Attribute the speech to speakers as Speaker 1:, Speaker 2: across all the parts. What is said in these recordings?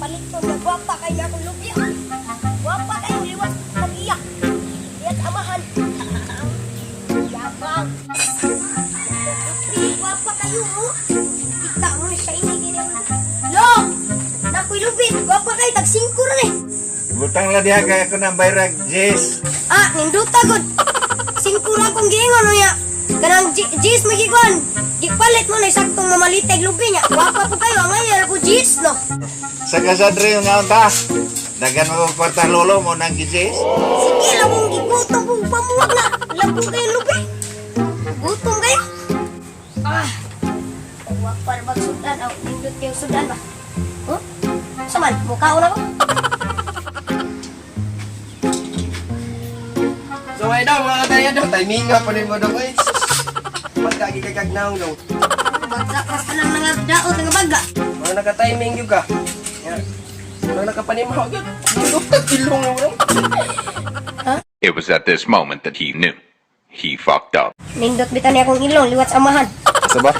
Speaker 1: Palito na guwapa kayo na akong lubya. Guwapa kayo, liwas mag-iyak. Iyan amahan. Yabang. Guwapa kayo, oh. Kita mo na siya inigin. Lo! Nakoy lubit. Guwapa kayo, tag-5 rin eh.
Speaker 2: Butang lah dia kaya ako ng bayrag, Jess.
Speaker 1: Ah, ninduta god. 5 lang kong giingon ya. Kanang Jis magigwan. Gipalit mo na saktong mamaliteg lubi niya. Wapa po kayo, ang ngayon po Jis, no?
Speaker 2: Sa kasadre yung ngaon ta. Dagan mo kwarta lolo mo nang Jess.
Speaker 1: Sige lang mong gigutom po. Pamuwag na. Labo kayo lubi. Gutom kayo. Ah. Wapa na magsudan. Oh, nindot kayo sudan ba? Huh? Saman, mukhaon ako.
Speaker 3: So ay daw mga kagaya daw, timing nga pa rin mo daw eh. Magkagi kay kagnaong daw.
Speaker 1: Bagda ka sa lang nangagdaot ng baga.
Speaker 3: Mga naka-timing yung ka. Mga nakapanimaw yun. Nandukag ilong mo daw.
Speaker 4: It was at this moment that he knew. He fucked up.
Speaker 1: Nindot bitan niya akong ilong, liwat sa amahan.
Speaker 2: Asa ba?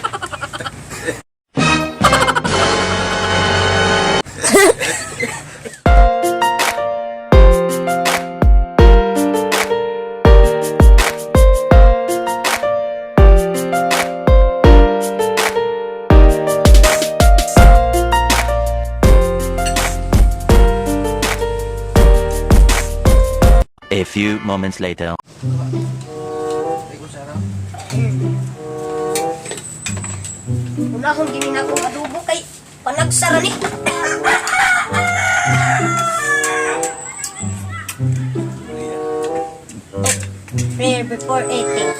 Speaker 5: A few moments later.
Speaker 1: Wala akong ginin akong adobo kay panagsara ni. Prayer before eating.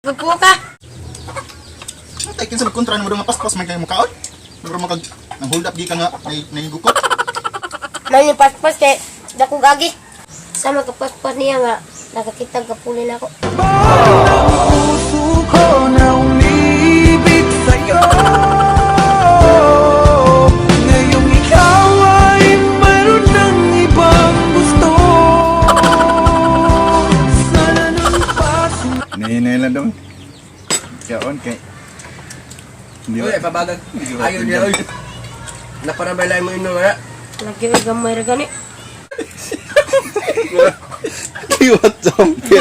Speaker 1: Gupo ka.
Speaker 6: Tay kinsa kontra mo mga paspas man kay mukaon. Mura magag nang hold up gi ka nga nahigukot.
Speaker 1: May paspas kay dako gagi. Sama ka paspas niya nga nakakita ka pulin ako.
Speaker 7: Puso ko na umibig sa'yo. Ngayong ikaw ay mayroon ng ibang gusto. Sana nang pasin.
Speaker 2: Nahinay lang daw. Kaon kay. Hindi
Speaker 3: Uy, pabagag. Ayaw niya. Naparabay mo ino nga.
Speaker 1: Lagi ka gamay ra gani.
Speaker 2: Kiwat zombie.